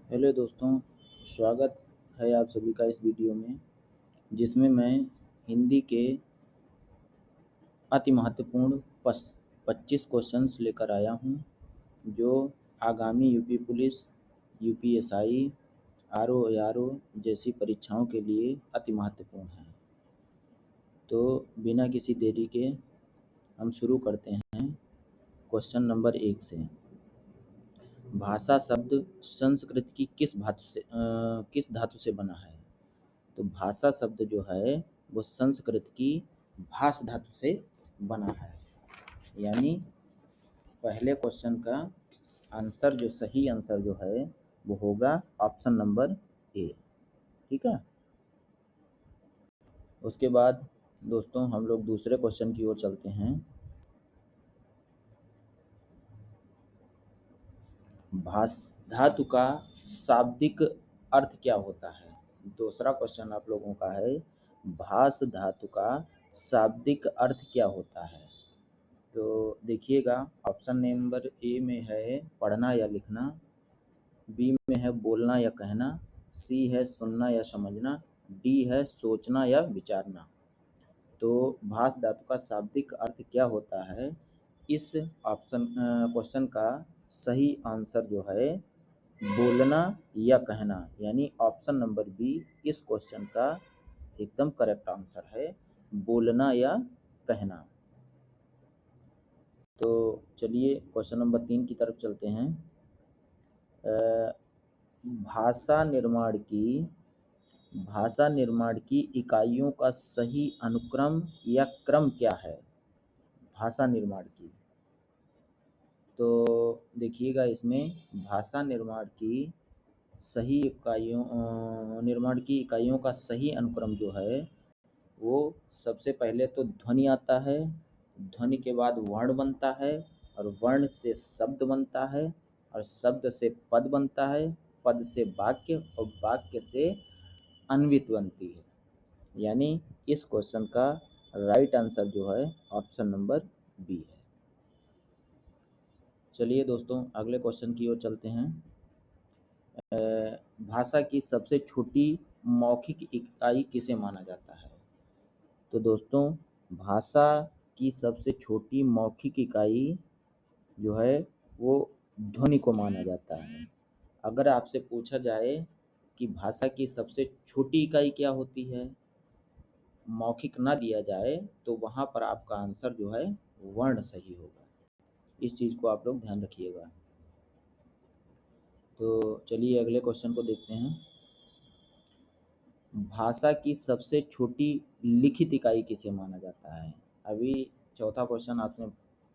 Hello दोस्तों, स्वागत है आप सभी का इस वीडियो में, जिसमें मैं हिंदी के अति महत्वपूर्ण 25 क्वेश्चंस लेकर आया हूं, जो आगामी UP police, UPSI, RO ARO जैसी परीक्षाओं के लिए अति महत्वपूर्ण हैं। तो बिना किसी देरी के हम शुरू करते हैं क्वेश्चन नंबर 1 से। भाषा शब्द संस्कृत की किस धातु से बना है? तो भाषा शब्द जो है वो संस्कृत की भाष धातु से बना है। यानी पहले क्वेश्चन का आंसर, जो सही आंसर जो है वो होगा ऑप्शन नंबर ए। ठीक है। उसके बाद दोस्तों हम लोग दूसरे क्वेश्चन की ओर चलते हैं। भाष धातु का शाब्दिक अर्थ क्या होता है? दूसरा क्वेश्चन आप लोगों का है, भाष धातु का शाब्दिक अर्थ क्या होता है? तो देखिएगा, ऑप्शन नंबर ए में है पढ़ना या लिखना, बी में है बोलना या कहना, सी है सुनना या समझना, डी है सोचना या विचारना। तो भाष धातु का शाब्दिक अर्थ क्या होता है? इस क्वेश्चन का सही आंसर जो है बोलना या कहना, यानी ऑप्शन नंबर बी इस क्वेश्चन का एकदम करेक्ट आंसर है, बोलना या कहना। तो चलिए क्वेश्चन नंबर 3 की तरफ चलते हैं। भाषा निर्माण की इकाइयों का सही अनुक्रम या क्रम क्या है? भाषा निर्माण की, तो देखिएगा इसमें भाषा निर्माण की इकाइयों का सही अनुक्रम जो है वो सबसे पहले तो ध्वनि आता है, ध्वनि के बाद वर्ण बनता है, और वर्ण से शब्द बनता है, और शब्द से पद बनता है, पद से वाक्य, और वाक्य से अन्वित बनती है। यानी इस क्वेश्चन का राइट आंसर जो है ऑप्शन नंबर बी है। चलिए दोस्तों अगले क्वेश्चन की ओर चलते हैं। भाषा की सबसे छोटी मौखिक इकाई किसे माना जाता है? तो दोस्तों भाषा की सबसे छोटी मौखिक इकाई जो है वो ध्वनि को माना जाता है। अगर आपसे पूछा जाए कि भाषा की सबसे छोटी इकाई क्या होती है, मौखिक ना दिया जाए, तो वहाँ पर आपका आंसर जो है वर्ण सही होगा। इस चीज़ को आप लोग ध्यान रखिएगा। तो चलिए अगले क्वेश्चन को देखते हैं। भाषा की सबसे छोटी लिखित इकाई किसे माना जाता है? अभी चौथा क्वेश्चन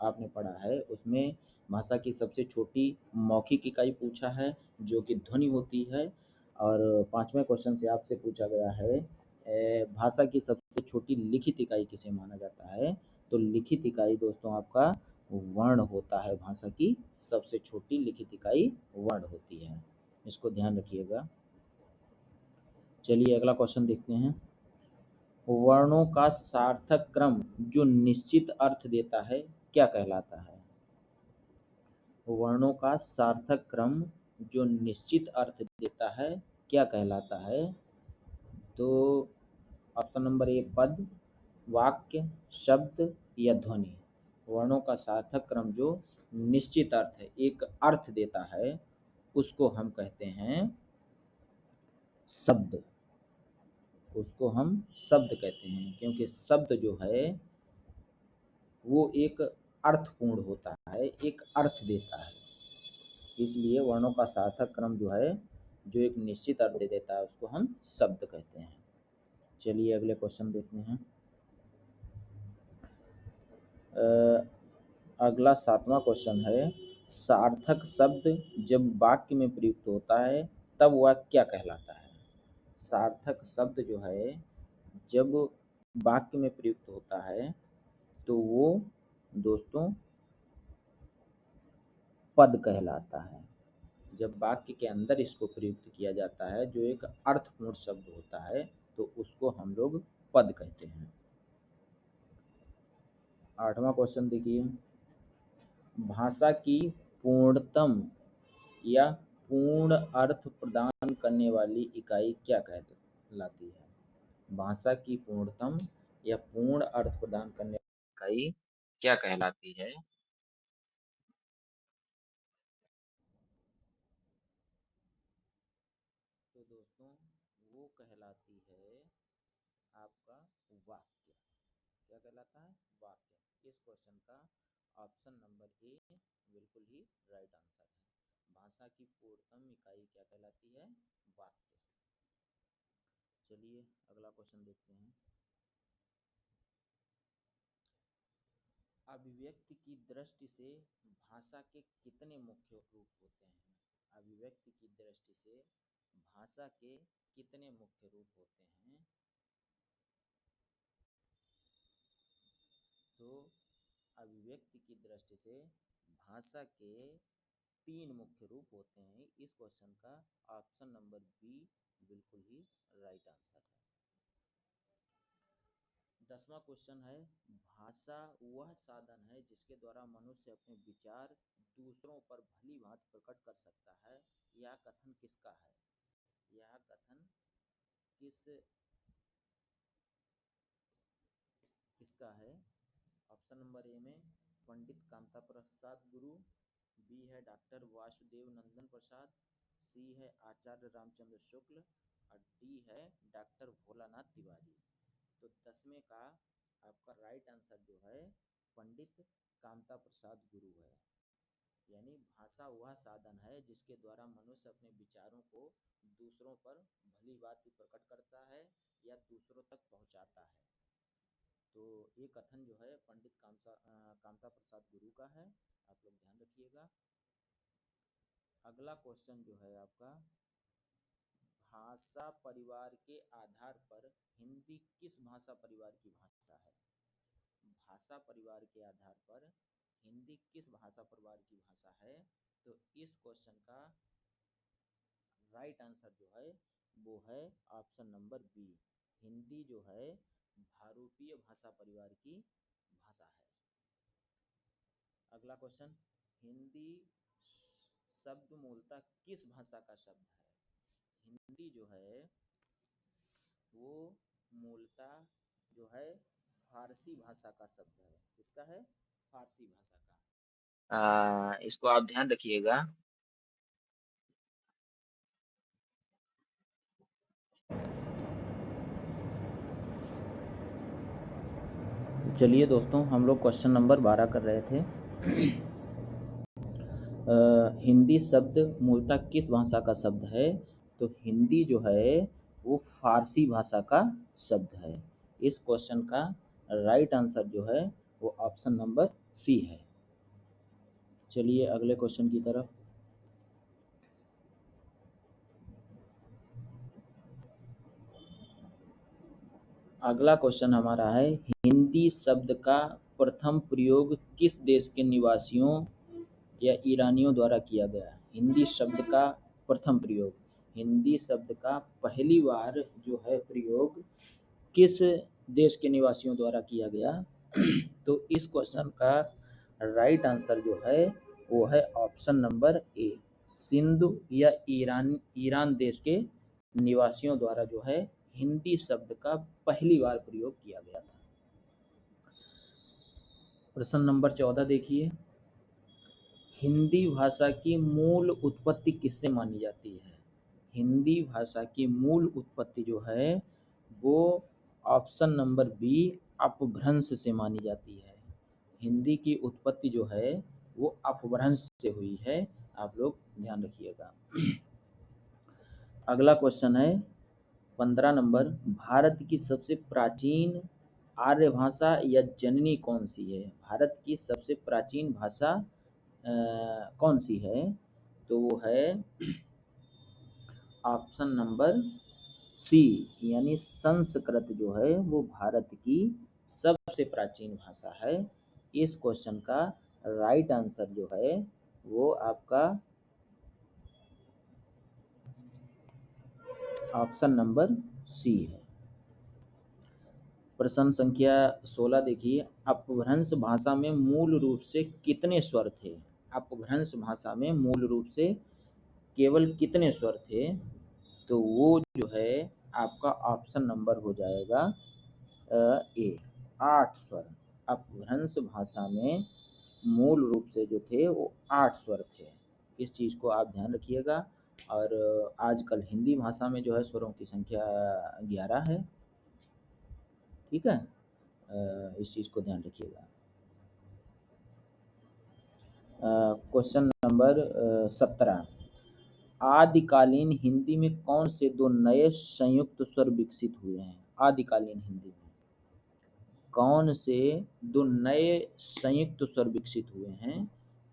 आपने पढ़ा है, उसमें भाषा की सबसे छोटी मौखिक इकाई पूछा है जो कि ध्वनि होती है, और पांचवें क्वेश्चन से आपसे पूछा गया है भाषा की सबसे छोटी लिखित इकाई किसे माना जाता है? तो लिखित इकाई दोस्तों आपका वर्ण होता है। भाषा की सबसे छोटी लिखित इकाई वर्ण होती है, इसको ध्यान रखिएगा। चलिए अगला क्वेश्चन देखते हैं। वर्णों का सार्थक क्रम जो निश्चित अर्थ देता है क्या कहलाता है? वर्णों का सार्थक क्रम जो निश्चित अर्थ देता है क्या कहलाता है? तो ऑप्शन नंबर ए पद, वाक्य, शब्द या ध्वनि। वर्णों का सार्थक क्रम जो निश्चित अर्थ है, एक अर्थ देता है, उसको हम कहते हैं शब्द। उसको हम शब्द कहते हैं, क्योंकि शब्द जो है वो एक अर्थपूर्ण होता है, एक अर्थ देता है। इसलिए वर्णों का सार्थक क्रम जो है, जो एक निश्चित अर्थ दे देता है, उसको हम शब्द कहते हैं। चलिए अगले क्वेश्चन देखते हैं। अगला 7वां क्वेश्चन है, सार्थक शब्द जब वाक्य में प्रयुक्त होता है तब वह क्या कहलाता है? सार्थक शब्द जो है जब वाक्य में प्रयुक्त होता है तो वो दोस्तों पद कहलाता है। जब वाक्य के अंदर इसको प्रयुक्त किया जाता है, जो एक अर्थपूर्ण शब्द होता है, तो उसको हम लोग पद कहते हैं। 8वां क्वेश्चन देखिए, भाषा की पूर्णतम या पूर्ण अर्थ प्रदान करने वाली इकाई क्या कहलाती है? भाषा की पूर्णतम या पूर्ण अर्थ प्रदान करने वाली इकाई क्या कहलाती है? तो दोस्तों वो कहलाती है आपका वाक्य। क्या कहलाता है? वाक्य। इस क्वेश्चन का ऑप्शन नंबर ए बिल्कुल ही राइट आंसर है। भाषा की पूर्णतम इकाई क्या कहलाती है? वाक्य। चलिए अगला क्वेश्चन देखते हैं। अभिव्यक्ति की दृष्टि से भाषा के कितने मुख्य रूप होते हैं? अभिव्यक्ति की दृष्टि से भाषा के कितने मुख्य रूप होते हैं? तो अभिव्यक्ति की दृष्टि से भाषा के 3 मुख्य रूप होते हैं। इस क्वेश्चन का ऑप्शन नंबर बी बिल्कुल ही राइट आंसर है। 10वां क्वेश्चन है, भाषा वह साधन है जिसके द्वारा मनुष्य अपने विचार दूसरों पर भली भांति प्रकट कर सकता है। यह कथन किसका है? यह कथन किसका है? ऑप्शन नंबर ए में पंडित कामता प्रसाद गुरु, बी है डॉक्टर वासुदेव नंदन प्रसाद, सी है आचार्य रामचंद्र शुक्ल और डी है डॉक्टर भोलानाथ तिवारी। तो 10वें का आपका राइट आंसर जो है पंडित कामता प्रसाद गुरु है। यानी भाषा वह साधन है जिसके द्वारा मनुष्य अपने विचारों को दूसरों पर भली भांति प्रकट करता है या दूसरों तक पहुंचाता है। तो ये कथन जो है पंडित कामता प्रसाद गुरु का है। आप लोग ध्यान रखिएगा। अगला क्वेश्चन जो है आपका, भाषा परिवार के आधार पर हिंदी किस भाषा परिवार की भाषा है? भाषा परिवार के आधार पर हिंदी किस भाषा परिवार की भाषा है? तो इस क्वेश्चन का राइट आंसर जो है वो है ऑप्शन नंबर बी। हिंदी जो है भारूपीय भाषा परिवार की भाषा है। अगला क्वेश्चन, हिंदी शब्द मूलतः किस भाषा का शब्द है? हिंदी जो है वो मूलतः जो है फारसी भाषा का शब्द है। किसका है? फारसी भाषा का। इसको आप ध्यान रखिएगा। चलिए दोस्तों हम लोग क्वेश्चन नंबर 12 कर रहे थे। हिंदी शब्द मूलतः किस भाषा का शब्द है? तो हिंदी जो है वो फारसी भाषा का शब्द है। इस क्वेश्चन का राइट आंसर जो है वो ऑप्शन नंबर सी है। चलिए अगले क्वेश्चन की तरफ। अगला क्वेश्चन हमारा है, हिंदी शब्द का प्रथम प्रयोग किस देश के निवासियों या ईरानियों द्वारा किया गया? हिंदी शब्द का प्रथम प्रयोग, हिंदी शब्द का पहली बार जो है प्रयोग किस देश के निवासियों द्वारा किया गया? तो इस क्वेश्चन का राइट आंसर जो है वो है ऑप्शन नंबर ए, सिंधु या ईरान देश के निवासियों द्वारा जो है हिंदी शब्द का पहली बार प्रयोग किया गया था। प्रश्न नंबर 14 देखिए, हिंदी भाषा की मूल उत्पत्ति किससे मानी जाती है? हिंदी भाषा की मूल उत्पत्ति जो है वो ऑप्शन नंबर बी अपभ्रंश से मानी जाती है। हिंदी की उत्पत्ति जो है वो अपभ्रंश से हुई है। आप लोग ध्यान रखिएगा। अगला क्वेश्चन है 15 नंबर, भारत की सबसे प्राचीन आर्य भाषा या जननी कौन सी है? भारत की सबसे प्राचीन भाषा कौन सी है? तो वो है ऑप्शन नंबर सी, यानी संस्कृत जो है वो भारत की सबसे प्राचीन भाषा है। इस क्वेश्चन का राइट आंसर जो है वो आपका ऑप्शन नंबर सी है। प्रश्न संख्या 16 देखिए, अपभ्रंश भाषा में मूल रूप से कितने स्वर थे? अपभ्रंश भाषा में मूल रूप से केवल कितने स्वर थे? तो वो जो है आपका ऑप्शन नंबर हो जाएगा ए, 8 स्वर। अपभ्रंश भाषा में मूल रूप से जो थे वो 8 स्वर थे। इस चीज़ को आप ध्यान रखिएगा। और आजकल हिंदी भाषा में जो है स्वरों की संख्या 11 है। ठीक है, इस चीज़ को ध्यान रखिएगा। क्वेश्चन नंबर 17, आदिकालीन हिंदी में कौन से दो नए संयुक्त स्वर विकसित हुए हैं? आदिकालीन हिंदी में कौन से दो नए संयुक्त स्वर विकसित हुए हैं?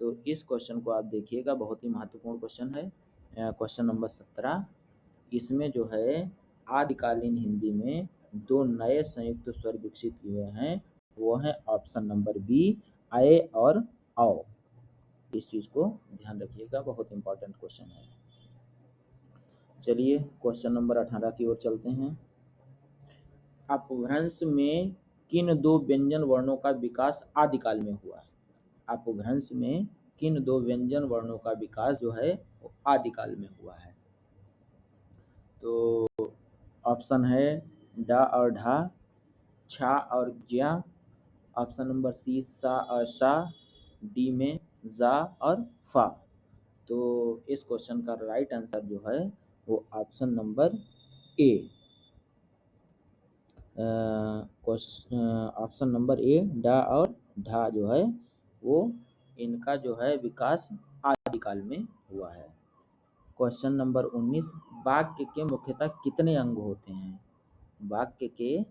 तो इस क्वेश्चन को आप देखिएगा, बहुत ही महत्वपूर्ण क्वेश्चन है। क्वेश्चन नंबर 17, इसमें जो है आदिकालीन हिंदी में दो नए संयुक्त स्वर विकसित हुए हैं, वो है ऑप्शन नंबर बी, आए और आओ। इस चीज़ को ध्यान रखिएगा, बहुत इंपॉर्टेंट क्वेश्चन है। चलिए क्वेश्चन नंबर 18 की ओर चलते हैं। अपभ्रंश में किन दो व्यंजन वर्णों का विकास आदिकाल में हुआ? अपभ्रंश में किन दो व्यंजन वर्णों का विकास जो है वो आदिकाल में हुआ है? तो ऑप्शन है डा और ढा, छा और ज्या, ऑप्शन नंबर सी सा और शा, डी में जा और फा। तो इस क्वेश्चन का राइट आंसर जो है वो option number A, option number A, डा और ढा जो है वो इनका जो है विकास आदिकाल में हुआ है। क्वेश्चन नंबर 19, वाक्य के मुख्यतः कितने अंग होते हैं? वाक्य के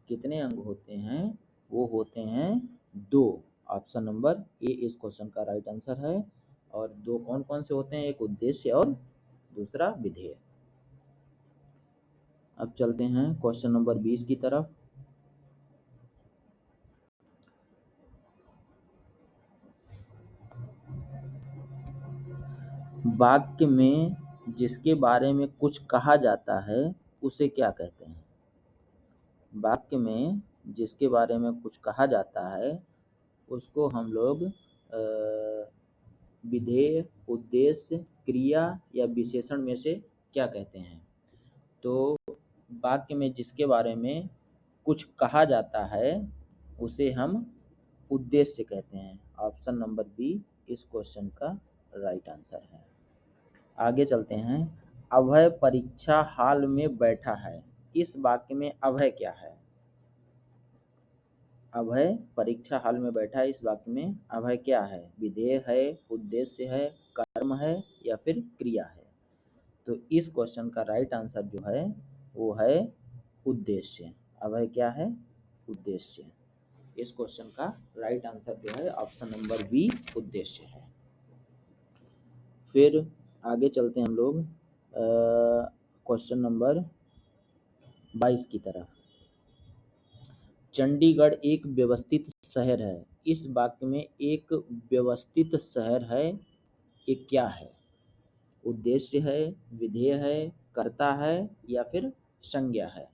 कितने अंग होते हैं? वो होते हैं 2। ऑप्शन नंबर ए इस क्वेश्चन का राइट आंसर है। और 2 कौन कौन से होते हैं? एक उद्देश्य और दूसरा विधेय। अब चलते हैं क्वेश्चन नंबर 20 की तरफ। वाक्य में जिसके बारे में कुछ कहा जाता है उसे क्या कहते हैं? वाक्य में जिसके बारे में कुछ कहा जाता है उसको हम लोग विधेय, उद्देश्य, क्रिया या विशेषण में से क्या कहते हैं? तो वाक्य में जिसके बारे में कुछ कहा जाता है उसे हम उद्देश्य कहते हैं। ऑप्शन नंबर बी इस क्वेश्चन का राइट आंसर है। आगे चलते हैं। अभय परीक्षा हाल में बैठा है, इस वाक्य में अभय क्या है? अभय परीक्षा हाल में बैठा है, इस वाक्य में अभय क्या है? विधेय है, उद्देश्य है, कर्म है या फिर क्रिया है? तो इस क्वेश्चन का राइट आंसर जो है वो है उद्देश्य। अभय क्या है? उद्देश्य। इस क्वेश्चन का राइट आंसर जो है ऑप्शन नंबर बी, उद्देश्य है। फिर आगे चलते हैं हम लोग क्वेश्चन नंबर 22 की तरफ। चंडीगढ़ एक व्यवस्थित शहर है, इस वाक्य में एक व्यवस्थित शहर है, ये क्या है? उद्देश्य है, विधेय है, कर्ता है या फिर संज्ञा है?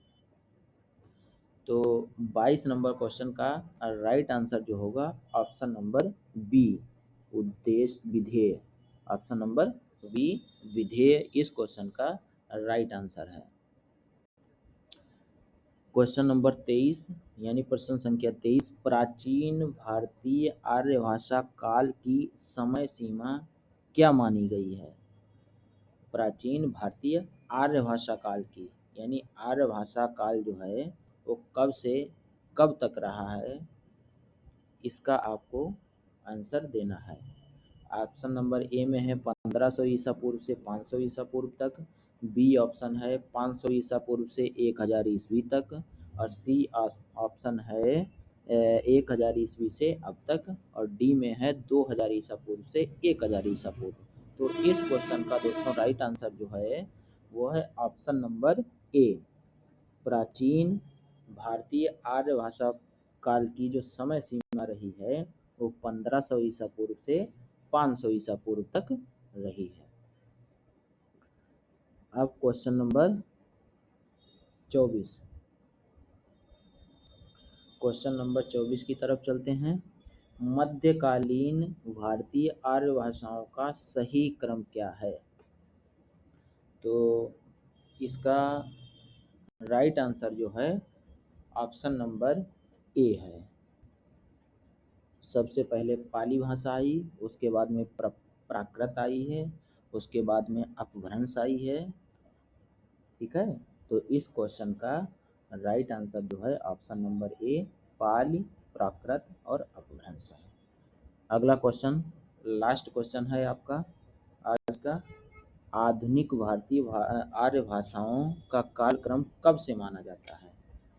तो 22 नंबर क्वेश्चन का राइट आंसर जो होगा ऑप्शन नंबर बी, उद्देश्य विधेय। ऑप्शन नंबर बी, विधेय इस क्वेश्चन का राइट आंसर है। क्वेश्चन नंबर 23 यानी प्रश्न संख्या 23, प्राचीन भारतीय आर्य भाषा काल की समय सीमा क्या मानी गई है? प्राचीन भारतीय आर्य भाषा काल की यानी आर्य भाषा काल जो है वो कब से कब तक रहा है, इसका आपको आंसर देना है। ऑप्शन नंबर ए में है 1500 ईसा पूर्व से 500 ईसा पूर्व तक, बी ऑप्शन है 500 ईसा पूर्व से 1000 ईस्वी तक, और सी ऑप्शन है 1000 ईस्वी से अब तक, और डी में है 2000 ईसा पूर्व से 1000 ईसा पूर्व। तो इस क्वेश्चन का दोस्तों राइट आंसर जो है वो है ऑप्शन नंबर ए, प्राचीन भारतीय आर्य भाषा काल की जो समय सीमा रही है वो 1500 ईसा पूर्व से 500 ईसा पूर्व तक रही है। अब क्वेश्चन नंबर 24, क्वेश्चन नंबर 24 की तरफ चलते हैं। मध्यकालीन भारतीय आर्य भाषाओं का सही क्रम क्या है? तो इसका राइट आंसर जो है ऑप्शन नंबर ए है। सबसे पहले पाली भाषा आई, उसके बाद में प्राकृत आई है, उसके बाद में अपभ्रंश आई है। ठीक है, तो इस क्वेश्चन का राइट आंसर जो है ऑप्शन नंबर ए, पाली, प्राकृत और अपभ्रंश है। अगला क्वेश्चन, लास्ट क्वेश्चन है आपका आज का। आधुनिक भारतीय आर्य भाषाओं का कालक्रम कब से माना जाता है?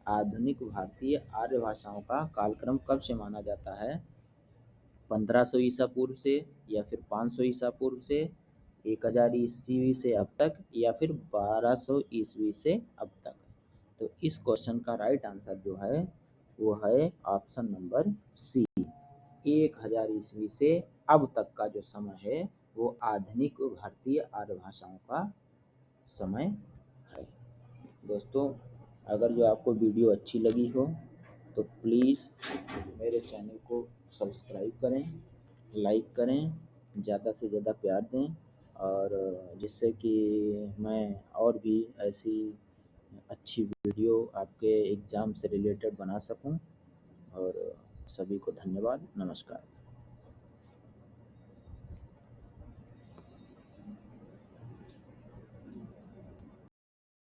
आधुनिक भारतीय आर्य भाषाओं का कालक्रम कब से माना जाता है? 1500 ईसा पूर्व से, या फिर 500 ईसा पूर्व से, 1000 ईस्वी से अब तक, या फिर 1200 ईस्वी से अब तक। तो इस क्वेश्चन का राइट आंसर जो है वो है ऑप्शन नंबर सी, 1000 ईस्वी से अब तक का जो समय है वो आधुनिक भारतीय आर्य भाषाओं का समय है। दोस्तों, अगर जो आपको वीडियो अच्छी लगी हो तो प्लीज़ मेरे चैनल को सब्सक्राइब करें, लाइक करें, ज़्यादा से ज़्यादा प्यार दें, और जिससे कि मैं और भी ऐसी अच्छी वीडियो आपके एग्ज़ाम से रिलेटेड बना सकूं। और सभी को धन्यवाद, नमस्कार।